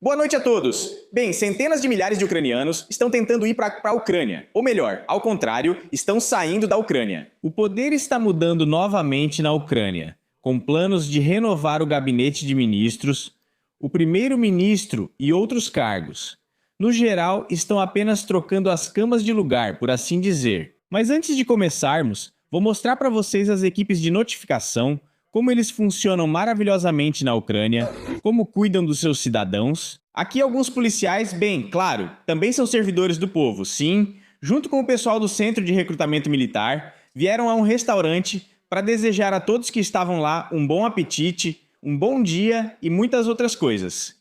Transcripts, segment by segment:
Boa noite a todos! Bem, centenas de milhares de ucranianos estão tentando ir para a Ucrânia. Ou melhor, ao contrário, estão saindo da Ucrânia. O poder está mudando novamente na Ucrânia, com planos de renovar o gabinete de ministros, o primeiro-ministro e outros cargos. No geral, estão apenas trocando as camas de lugar, por assim dizer. Mas antes de começarmos, vou mostrar para vocês as equipes de notificação, como eles funcionam maravilhosamente na Ucrânia, como cuidam dos seus cidadãos. Aqui alguns policiais, bem, claro, também são servidores do povo, sim, junto com o pessoal do Centro de Recrutamento Militar, vieram a um restaurante para desejar a todos que estavam lá um bom apetite, um bom dia e muitas outras coisas.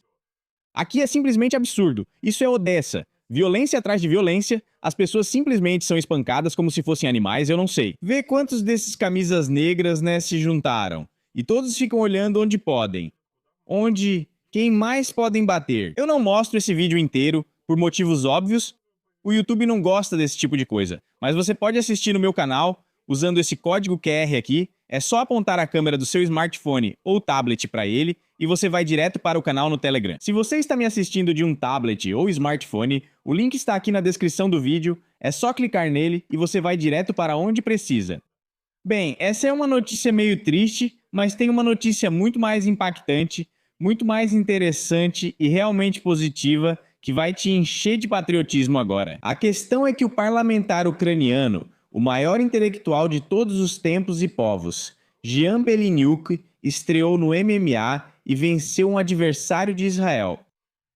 Aqui é simplesmente absurdo, isso é Odessa. Violência atrás de violência, as pessoas simplesmente são espancadas como se fossem animais, eu não sei. Vê quantos desses camisas negras, né, se juntaram. E todos ficam olhando onde podem. Quem mais podem bater. Eu não mostro esse vídeo inteiro, por motivos óbvios. O YouTube não gosta desse tipo de coisa. Mas você pode assistir no meu canal, usando esse código QR aqui. É só apontar a câmera do seu smartphone ou tablet para ele e você vai direto para o canal no Telegram. Se você está me assistindo de um tablet ou smartphone, o link está aqui na descrição do vídeo, é só clicar nele e você vai direto para onde precisa. Bem, essa é uma notícia meio triste, mas tem uma notícia muito mais impactante, muito mais interessante e realmente positiva que vai te encher de patriotismo agora. A questão é que o parlamentar ucraniano, o maior intelectual de todos os tempos e povos, Jian Beleniuk, estreou no MMA e venceu um adversário de Israel.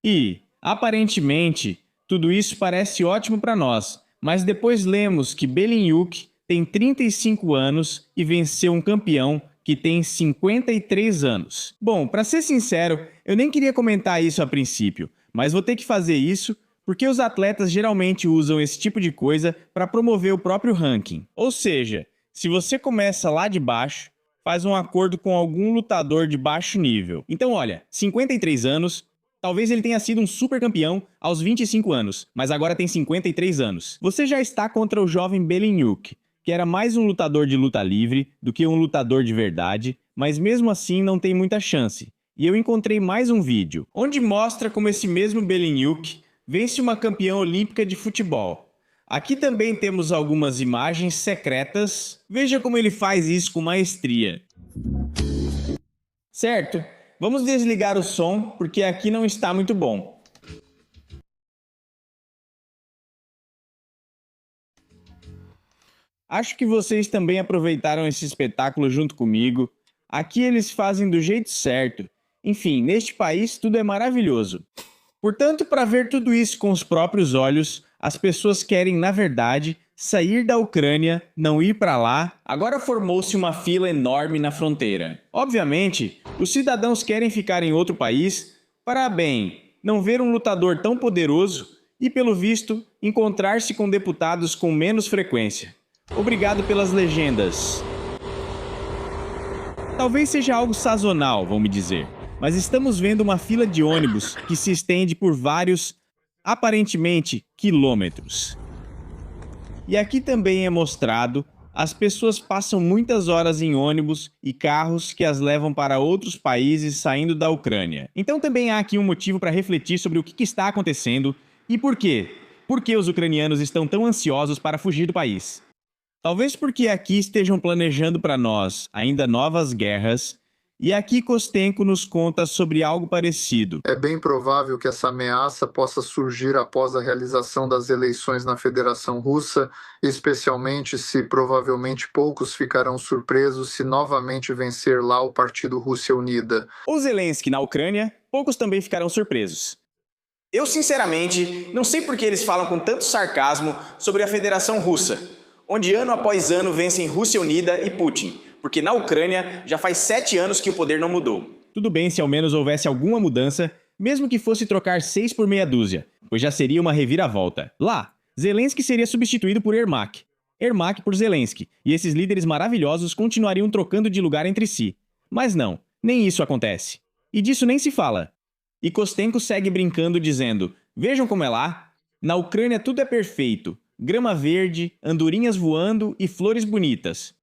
E, aparentemente, tudo isso parece ótimo para nós, mas depois lemos que Beleniuk tem 35 anos e venceu um campeão que tem 53 anos. Bom, para ser sincero, eu nem queria comentar isso a princípio, mas vou ter que fazer isso porque os atletas geralmente usam esse tipo de coisa para promover o próprio ranking. Ou seja, se você começa lá de baixo, faz um acordo com algum lutador de baixo nível. Então olha, 53 anos, talvez ele tenha sido um super campeão aos 25 anos, mas agora tem 53 anos. Você já está contra o jovem Beleniuk, que era mais um lutador de luta livre do que um lutador de verdade, mas mesmo assim não tem muita chance. E eu encontrei mais um vídeo, onde mostra como esse mesmo Beleniuk vence uma campeã olímpica de futebol. Aqui também temos algumas imagens secretas. Veja como ele faz isso com maestria. Certo, vamos desligar o som porque aqui não está muito bom. Acho que vocês também aproveitaram esse espetáculo junto comigo. Aqui eles fazem do jeito certo. Enfim, neste país tudo é maravilhoso. Portanto, para ver tudo isso com os próprios olhos, as pessoas querem, na verdade, sair da Ucrânia, não ir para lá. Agora formou-se uma fila enorme na fronteira. Obviamente, os cidadãos querem ficar em outro país para, bem, não ver um lutador tão poderoso e, pelo visto, encontrar-se com deputados com menos frequência. Obrigado pelas legendas. Talvez seja algo sazonal, vão me dizer. Mas estamos vendo uma fila de ônibus que se estende por vários, aparentemente, quilômetros. E aqui também é mostrado, as pessoas passam muitas horas em ônibus e carros que as levam para outros países saindo da Ucrânia. Então também há aqui um motivo para refletir sobre o que está acontecendo e por quê. Por que os ucranianos estão tão ansiosos para fugir do país? Talvez porque aqui estejam planejando para nós ainda novas guerras. E aqui Kostenko nos conta sobre algo parecido. É bem provável que essa ameaça possa surgir após a realização das eleições na Federação Russa, especialmente se provavelmente poucos ficarão surpresos se novamente vencer lá o Partido Rússia Unida. O Zelensky na Ucrânia, poucos também ficarão surpresos. Eu sinceramente não sei por que eles falam com tanto sarcasmo sobre a Federação Russa, onde ano após ano vencem Rússia Unida e Putin. Porque na Ucrânia já faz 7 anos que o poder não mudou. Tudo bem se ao menos houvesse alguma mudança, mesmo que fosse trocar 6 por meia dúzia, pois já seria uma reviravolta. Lá, Zelensky seria substituído por Ermak, Ermak por Zelensky, e esses líderes maravilhosos continuariam trocando de lugar entre si. Mas não, nem isso acontece. E disso nem se fala. E Kostenko segue brincando dizendo, vejam como é lá, na Ucrânia tudo é perfeito, grama verde, andorinhas voando e flores bonitas.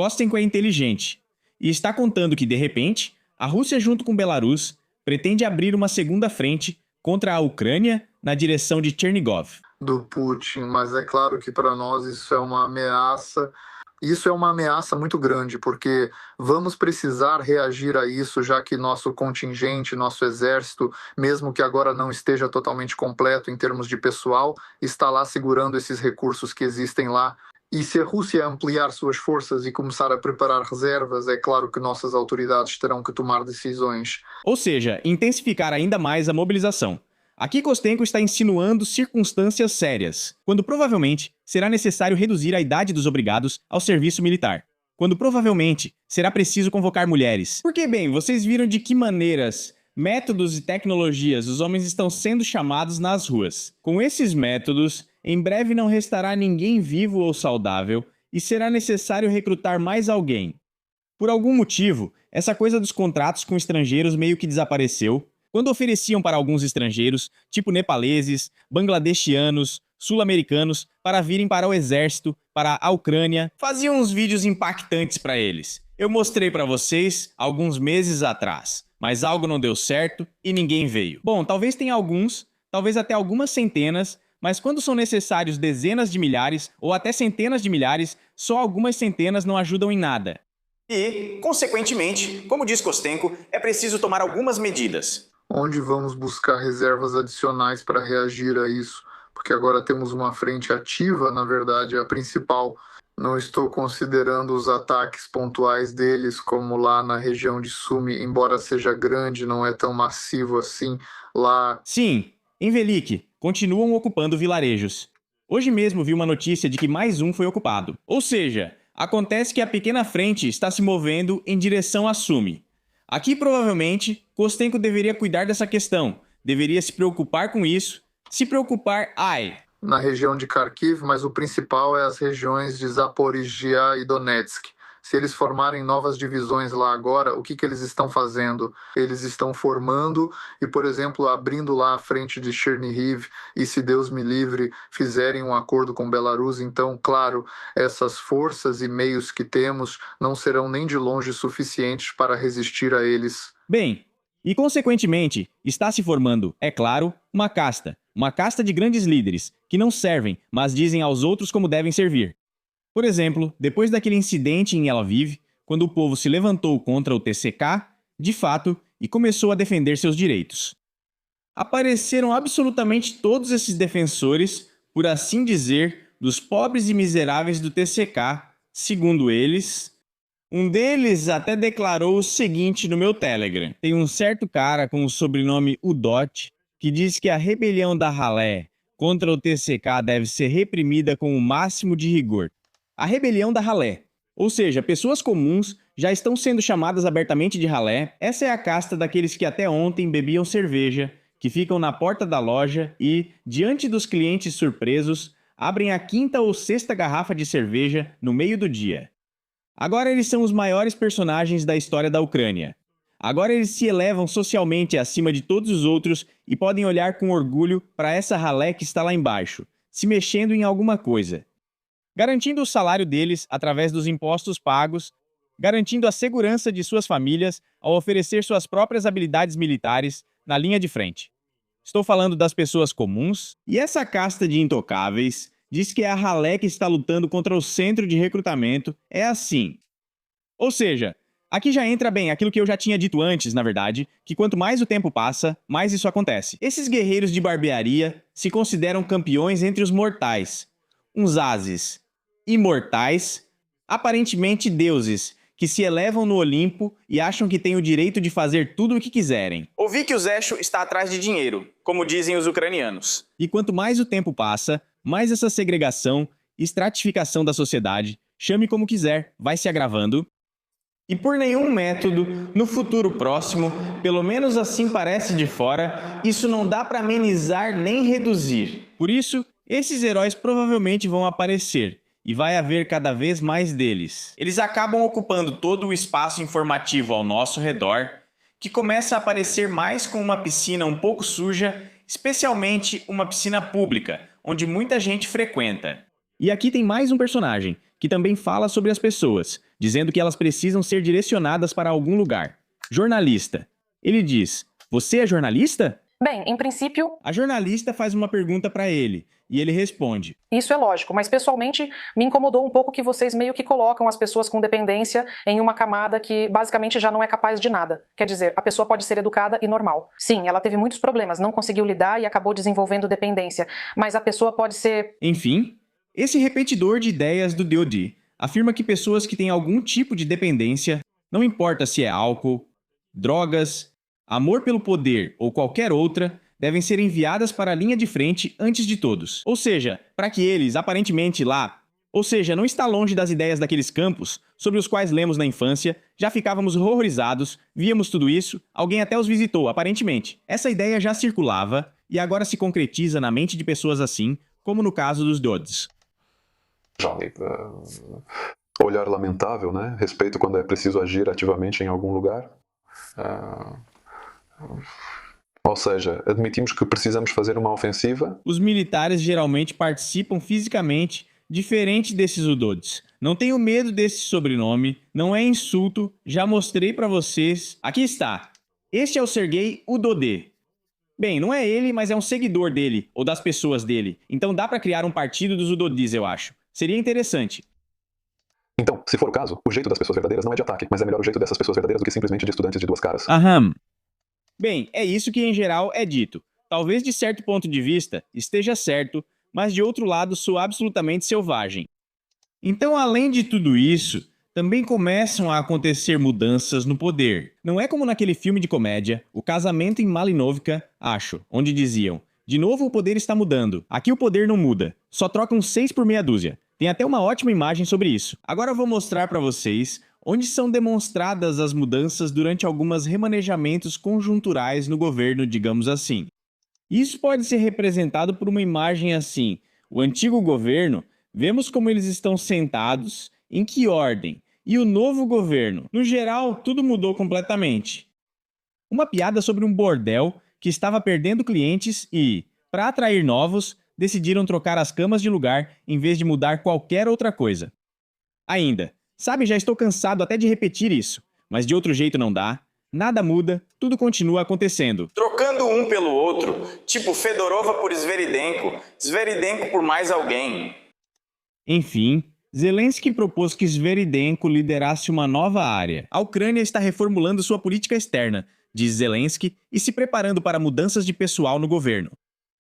Kostenko é inteligente e está contando que, de repente, a Rússia junto com Belarus pretende abrir uma segunda frente contra a Ucrânia na direção de Chernigov. Do Putin, mas é claro que para nós isso é uma ameaça. Isso é uma ameaça muito grande, porque vamos precisar reagir a isso, já que nosso contingente, nosso exército, mesmo que agora não esteja totalmente completo em termos de pessoal, está lá segurando esses recursos que existem lá. E se a Rússia ampliar suas forças e começar a preparar reservas, é claro que nossas autoridades terão que tomar decisões. Ou seja, intensificar ainda mais a mobilização. Aqui Kostenko está insinuando circunstâncias sérias, quando provavelmente será necessário reduzir a idade dos obrigados ao serviço militar, quando provavelmente será preciso convocar mulheres. Porque, bem, vocês viram de que maneiras, métodos e tecnologias os homens estão sendo chamados nas ruas. Com esses métodos, em breve não restará ninguém vivo ou saudável e será necessário recrutar mais alguém. Por algum motivo, essa coisa dos contratos com estrangeiros meio que desapareceu, quando ofereciam para alguns estrangeiros, tipo nepaleses, bangladeshianos, sul-americanos, para virem para o exército, para a Ucrânia, faziam uns vídeos impactantes para eles. Eu mostrei para vocês alguns meses atrás, mas algo não deu certo e ninguém veio. Bom, talvez tenha alguns, talvez até algumas centenas, mas quando são necessários dezenas de milhares ou até centenas de milhares, só algumas centenas não ajudam em nada. E, consequentemente, como diz Kostenko, é preciso tomar algumas medidas. Onde vamos buscar reservas adicionais para reagir a isso? Porque agora temos uma frente ativa, na verdade, a principal. Não estou considerando os ataques pontuais deles, como lá na região de Sumi, embora seja grande, não é tão massivo assim lá. Sim, em Velik, continuam ocupando vilarejos. Hoje mesmo vi uma notícia de que mais um foi ocupado. Ou seja, acontece que a pequena frente está se movendo em direção a Sumi. Aqui, provavelmente, Kostenko deveria cuidar dessa questão, deveria se preocupar com isso, se preocupar, na região de Kharkiv, mas o principal é as regiões de Zaporizhia e Donetsk. Se eles formarem novas divisões lá agora, o que eles estão fazendo? Eles estão formando e, por exemplo, abrindo lá a frente de Chernihiv e, se Deus me livre, fizerem um acordo com Belarus, então, claro, essas forças e meios que temos não serão nem de longe suficientes para resistir a eles. Bem, e consequentemente, está se formando, é claro, uma casta de grandes líderes, que não servem, mas dizem aos outros como devem servir. Por exemplo, depois daquele incidente em El Aviv, quando o povo se levantou contra o TCK, de fato, e começou a defender seus direitos. Apareceram absolutamente todos esses defensores, por assim dizer, dos pobres e miseráveis do TCK, segundo eles. Um deles até declarou o seguinte no meu Telegram. Tem um certo cara com o sobrenome Udot, que diz que a rebelião da Ralé contra o TCK deve ser reprimida com o máximo de rigor. A rebelião da Ralé, ou seja, pessoas comuns já estão sendo chamadas abertamente de Ralé. Essa é a casta daqueles que até ontem bebiam cerveja, que ficam na porta da loja e, diante dos clientes surpresos, abrem a quinta ou sexta garrafa de cerveja no meio do dia. Agora eles são os maiores personagens da história da Ucrânia. Agora eles se elevam socialmente acima de todos os outros e podem olhar com orgulho para essa ralé que está lá embaixo, se mexendo em alguma coisa. Garantindo o salário deles através dos impostos pagos, garantindo a segurança de suas famílias ao oferecer suas próprias habilidades militares na linha de frente. Estou falando das pessoas comuns, e essa casta de intocáveis diz que é a ralé que está lutando contra o centro de recrutamento. É assim. Ou seja, aqui já entra bem aquilo que eu já tinha dito antes, na verdade, que quanto mais o tempo passa, mais isso acontece. Esses guerreiros de barbearia se consideram campeões entre os mortais. Uns ases imortais, aparentemente deuses, que se elevam no Olimpo e acham que têm o direito de fazer tudo o que quiserem. Ouvi que o Zesho está atrás de dinheiro, como dizem os ucranianos. E quanto mais o tempo passa, mais essa segregação e estratificação da sociedade, chame como quiser, vai se agravando. E por nenhum método, no futuro próximo, pelo menos assim parece de fora, isso não dá para amenizar nem reduzir. Por isso, esses heróis provavelmente vão aparecer, e vai haver cada vez mais deles. Eles acabam ocupando todo o espaço informativo ao nosso redor, que começa a aparecer mais com uma piscina um pouco suja, especialmente uma piscina pública, onde muita gente frequenta. E aqui tem mais um personagem, que também fala sobre as pessoas, dizendo que elas precisam ser direcionadas para algum lugar. Jornalista. Ele diz: Você é jornalista? Bem, em princípio, A jornalista faz uma pergunta para ele e ele responde. isso é lógico, mas pessoalmente me incomodou um pouco que vocês meio que colocam as pessoas com dependência em uma camada que basicamente já não é capaz de nada. Quer dizer, a pessoa pode ser educada e normal. Sim, ela teve muitos problemas, não conseguiu lidar e acabou desenvolvendo dependência, mas a pessoa pode ser... Enfim, esse repetidor de ideias do DoD afirma que pessoas que têm algum tipo de dependência, não importa se é álcool, drogas, amor pelo poder ou qualquer outra, devem ser enviadas para a linha de frente antes de todos. Ou seja, para que eles, aparentemente lá, ou seja, não está longe das ideias daqueles campos sobre os quais lemos na infância, já ficávamos horrorizados, víamos tudo isso, alguém até os visitou, aparentemente. Essa ideia já circulava e agora se concretiza na mente de pessoas assim, como no caso dos DoDs. Johnny, olhar lamentável, né? Respeito quando é preciso agir ativamente em algum lugar. Ou seja, admitimos que precisamos fazer uma ofensiva. Os militares geralmente participam fisicamente, diferente desses UDODs. Não tenho medo desse sobrenome, não é insulto, já mostrei pra vocês. Aqui está. Este é o Sergei Udode. Bem, não é ele, mas é um seguidor dele, ou das pessoas dele. Então dá pra criar um partido dos Udodis, eu acho. Seria interessante. Então, se for o caso, o jeito das pessoas verdadeiras não é de ataque, mas é melhor o jeito dessas pessoas verdadeiras do que simplesmente de estudantes de duas caras. Aham. Bem, é isso que em geral é dito. Talvez de certo ponto de vista esteja certo, mas de outro lado sou absolutamente selvagem. Então, além de tudo isso, também começam a acontecer mudanças no poder. Não é como naquele filme de comédia, O Casamento em Malinovka, acho, onde diziam: de novo o poder está mudando. Aqui o poder não muda, só trocam 6 por meia dúzia. Tem até uma ótima imagem sobre isso. Agora eu vou mostrar para vocês onde são demonstradas as mudanças durante alguns remanejamentos conjunturais no governo, digamos assim. Isso pode ser representado por uma imagem assim. O antigo governo, vemos como eles estão sentados, em que ordem, e o novo governo. No geral, tudo mudou completamente. Uma piada sobre um bordel que estava perdendo clientes e, para atrair novos, decidiram trocar as camas de lugar em vez de mudar qualquer outra coisa. Ainda, sabe, já estou cansado até de repetir isso, mas de outro jeito não dá. Nada muda, tudo continua acontecendo. Trocando um pelo outro, tipo Fedorova por Sveridenko, Sveridenko por mais alguém. Enfim, Zelensky propôs que Sveridenko liderasse uma nova área. A Ucrânia está reformulando sua política externa, diz Zelensky, e se preparando para mudanças de pessoal no governo.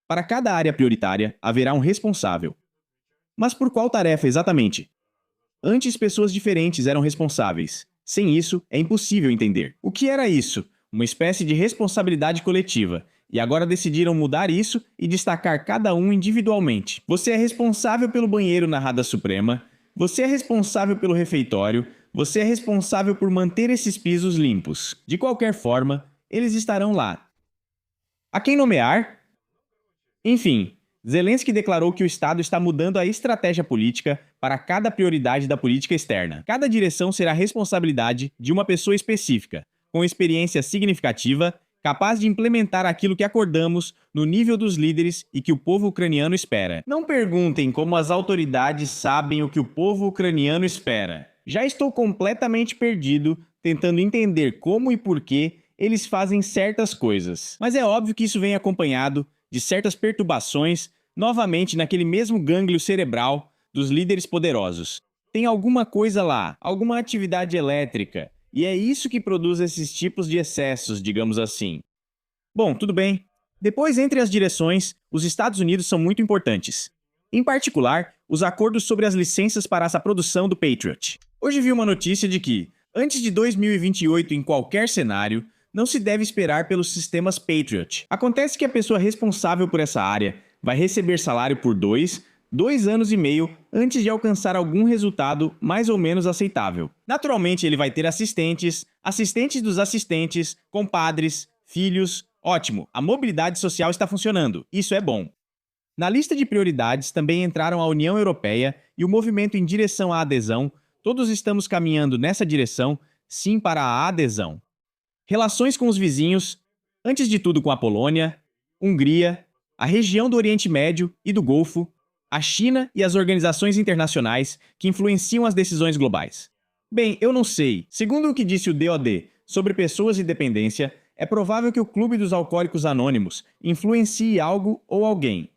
Para cada área prioritária, haverá um responsável. Mas por qual tarefa exatamente? Antes, pessoas diferentes eram responsáveis. Sem isso, é impossível entender. O que era isso? Uma espécie de responsabilidade coletiva. E agora decidiram mudar isso e destacar cada um individualmente. Você é responsável pelo banheiro na Rada Suprema, você é responsável pelo refeitório, você é responsável por manter esses pisos limpos. De qualquer forma, eles estarão lá. A quem nomear? Enfim, Zelensky declarou que o Estado está mudando a estratégia política para cada prioridade da política externa. Cada direção será responsabilidade de uma pessoa específica, com experiência significativa, capaz de implementar aquilo que acordamos no nível dos líderes e que o povo ucraniano espera. Não perguntem como as autoridades sabem o que o povo ucraniano espera. Já estou completamente perdido, tentando entender como e por que eles fazem certas coisas. Mas é óbvio que isso vem acompanhado de certas perturbações, novamente naquele mesmo gânglio cerebral dos líderes poderosos. Tem alguma coisa lá, alguma atividade elétrica, e é isso que produz esses tipos de excessos, digamos assim. Bom, tudo bem. Depois, entre as direções, os Estados Unidos são muito importantes. Em particular, os acordos sobre as licenças para essa produção do Patriot. Hoje vi uma notícia de que, antes de 2028 em qualquer cenário, não se deve esperar pelos sistemas Patriot. Acontece que a pessoa responsável por essa área vai receber salário por 2 anos e meio antes de alcançar algum resultado mais ou menos aceitável. Naturalmente, ele vai ter assistentes, assistentes dos assistentes, compadres, filhos. Ótimo, a mobilidade social está funcionando. Isso é bom. Na lista de prioridades também entraram a União Europeia e o movimento em direção à adesão. Todos estamos caminhando nessa direção, sim, para a adesão. Relações com os vizinhos, antes de tudo com a Polônia, Hungria, a região do Oriente Médio e do Golfo, a China e as organizações internacionais que influenciam as decisões globais. Bem, eu não sei. Segundo o que disse o DoD sobre pessoas e dependência, é provável que o Clube dos Alcoólicos Anônimos influencie algo ou alguém.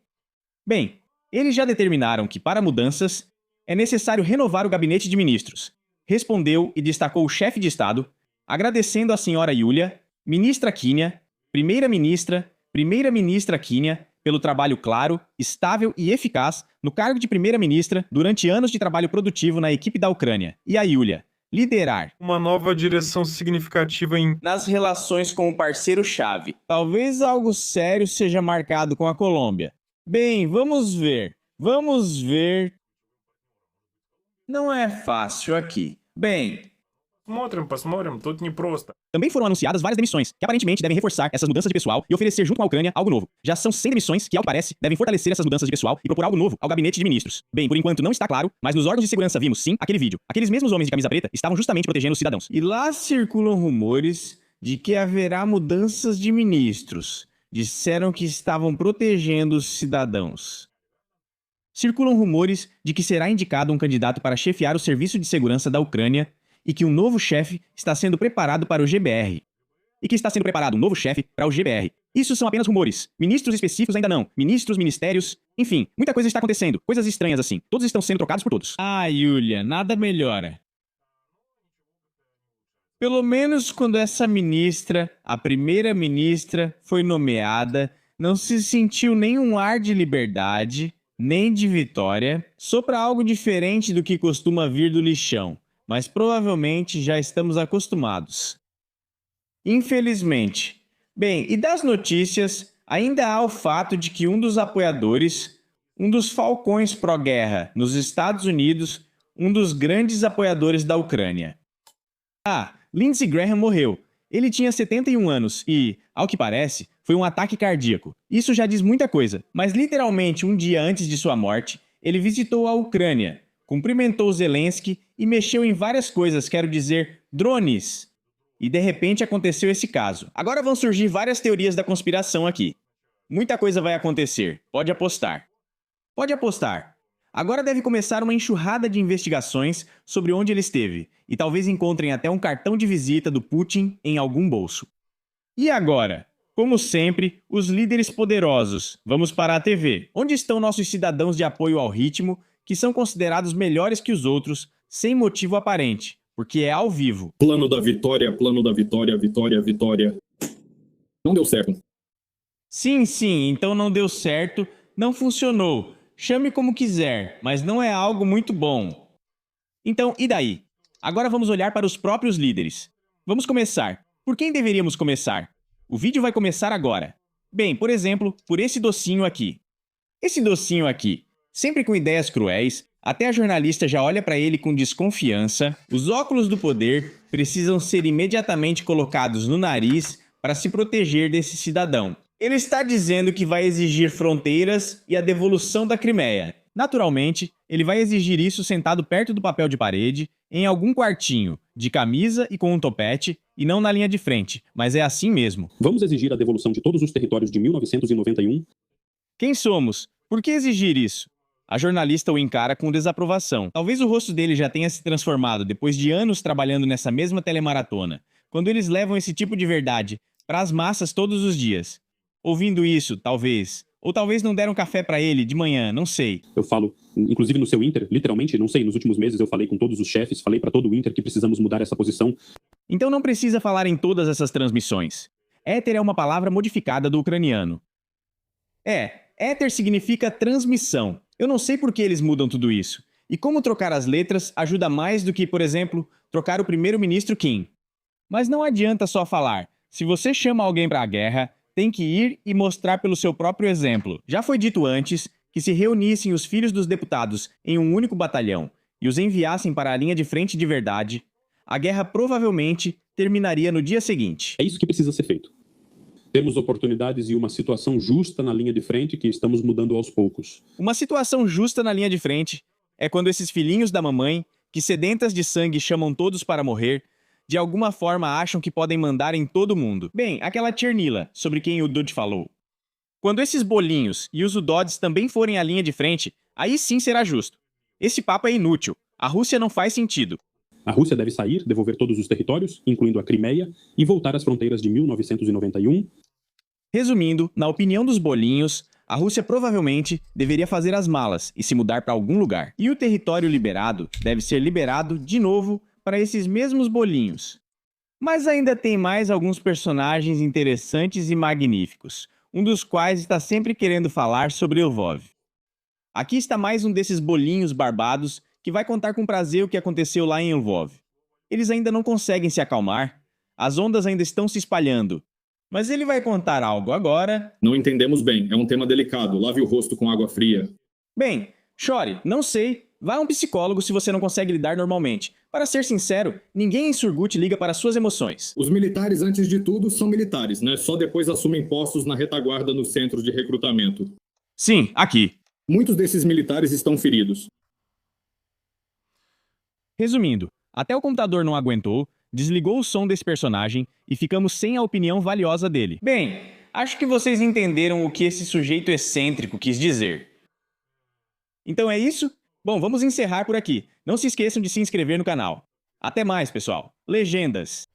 Bem, eles já determinaram que, para mudanças, é necessário renovar o gabinete de ministros. Respondeu e destacou o chefe de Estado, agradecendo a senhora Yulia, ministra Quínia, primeira-ministra Quínia, pelo trabalho claro, estável e eficaz no cargo de primeira-ministra durante anos de trabalho produtivo na equipe da Ucrânia. E a Yulia, liderar Uma nova direção significativa nas relações com o parceiro-chave. Talvez algo sério seja marcado com a Colômbia. Bem, vamos ver. Vamos ver. Não é fácil aqui. Bem, Посмотрим, тут непросто. também foram anunciadas várias demissões, que aparentemente devem reforçar essas mudanças de pessoal e oferecer junto com a Ucrânia algo novo. Já são 100 demissões que, ao que parece, devem fortalecer essas mudanças de pessoal e propor algo novo ao gabinete de ministros. Bem, por enquanto não está claro, mas nos órgãos de segurança vimos, sim, aquele vídeo. Aqueles mesmos homens de camisa preta estavam justamente protegendo os cidadãos. E lá circulam rumores de que haverá mudanças de ministros. Disseram que estavam protegendo os cidadãos. Circulam rumores de que será indicado um candidato para chefiar o serviço de segurança da Ucrânia e que um novo chefe está sendo preparado para o GBR. E que está sendo preparado um novo chefe para o GBR. Isso são apenas rumores. Ministros específicos ainda não. Ministros, ministérios... Enfim, muita coisa está acontecendo. Coisas estranhas assim. Todos estão sendo trocados por todos. Ah, Yulia, nada melhora. Pelo menos quando essa ministra, a primeira-ministra, foi nomeada, não se sentiu nenhum ar de liberdade, nem de vitória. Sopra algo diferente do que costuma vir do lixão. Mas provavelmente já estamos acostumados. Infelizmente. Bem, e das notícias, ainda há o fato de que um dos apoiadores, um dos falcões pró-guerra nos Estados Unidos, um dos grandes apoiadores da Ucrânia. Lindsey Graham morreu. Ele tinha 71 anos e, ao que parece, foi um ataque cardíaco. Isso já diz muita coisa, mas literalmente um dia antes de sua morte, ele visitou a Ucrânia, cumprimentou Zelensky e mexeu em várias coisas, quero dizer, drones. E de repente aconteceu esse caso. Agora vão surgir várias teorias da conspiração aqui. Muita coisa vai acontecer, pode apostar. Pode apostar. Agora deve começar uma enxurrada de investigações sobre onde ele esteve, e talvez encontrem até um cartão de visita do Putin em algum bolso. E agora? Como sempre, os líderes poderosos. Vamos para a TV. Onde estão nossos cidadãos de apoio ao ritmo, que são considerados melhores que os outros, sem motivo aparente, porque é ao vivo. Plano da vitória, vitória. Não deu certo. Sim, então não deu certo, não funcionou. Chame como quiser, mas não é algo muito bom. Então, e daí? Agora vamos olhar para os próprios líderes. Vamos começar. Por quem deveríamos começar? O vídeo vai começar agora. Bem, por exemplo, por esse docinho aqui. Esse docinho aqui, sempre com ideias cruéis, até a jornalista já olha para ele com desconfiança. Os óculos do poder precisam ser imediatamente colocados no nariz para se proteger desse cidadão. Ele está dizendo que vai exigir fronteiras e a devolução da Crimeia. Naturalmente, ele vai exigir isso sentado perto do papel de parede, em algum quartinho, de camisa e com um topete, e não na linha de frente, mas é assim mesmo. Vamos exigir a devolução de todos os territórios de 1991? Quem somos? Por que exigir isso? A jornalista o encara com desaprovação. Talvez o rosto dele já tenha se transformado depois de anos trabalhando nessa mesma telemaratona, quando eles levam esse tipo de verdade para as massas todos os dias. Ouvindo isso, talvez. Ou talvez não deram café para ele de manhã, não sei. Eu falo, inclusive no seu Inter, literalmente, não sei, nos últimos meses eu falei com todos os chefes, falei para todo o Inter que precisamos mudar essa posição. Então não precisa falar em todas essas transmissões. Éter é uma palavra modificada do ucraniano. Éter significa transmissão. Eu não sei por que eles mudam tudo isso. E como trocar as letras ajuda mais do que, por exemplo, trocar o primeiro-ministro Kim. Mas não adianta só falar. Se você chama alguém para a guerra, tem que ir e mostrar pelo seu próprio exemplo. Já foi dito antes que se reunissem os filhos dos deputados em um único batalhão e os enviassem para a linha de frente de verdade, a guerra provavelmente terminaria no dia seguinte. É isso que precisa ser feito. Temos oportunidades e uma situação justa na linha de frente que estamos mudando aos poucos. Uma situação justa na linha de frente é quando esses filhinhos da mamãe, que sedentas de sangue chamam todos para morrer, de alguma forma acham que podem mandar em todo mundo. Bem, aquela Tchernila, sobre quem o Dude falou. Quando esses bolinhos e os Udods também forem à linha de frente, aí sim será justo. Esse papo é inútil. A Rússia não faz sentido. A Rússia deve sair, devolver todos os territórios, incluindo a Crimeia, e voltar às fronteiras de 1991. Resumindo, na opinião dos bolinhos, a Rússia provavelmente deveria fazer as malas e se mudar para algum lugar. E o território liberado deve ser liberado de novo para esses mesmos bolinhos. Mas ainda tem mais alguns personagens interessantes e magníficos, um dos quais está sempre querendo falar sobre Lvov. Aqui está mais um desses bolinhos barbados que vai contar com prazer o que aconteceu lá em Lvov. Eles ainda não conseguem se acalmar, as ondas ainda estão se espalhando. Mas ele vai contar algo agora. Não entendemos bem, é um tema delicado, lave o rosto com água fria. Bem, chore, não sei. Vá a um psicólogo se você não consegue lidar normalmente. Para ser sincero, ninguém em Surgut liga para suas emoções. Os militares, antes de tudo, são militares, né? Só depois assumem postos na retaguarda nos centros de recrutamento. Sim, aqui. Muitos desses militares estão feridos. Resumindo, até o computador não aguentou, desligou o som desse personagem e ficamos sem a opinião valiosa dele. Bem, acho que vocês entenderam o que esse sujeito excêntrico quis dizer. Então é isso? Bom, vamos encerrar por aqui. Não se esqueçam de se inscrever no canal. Até mais, pessoal. Legendas.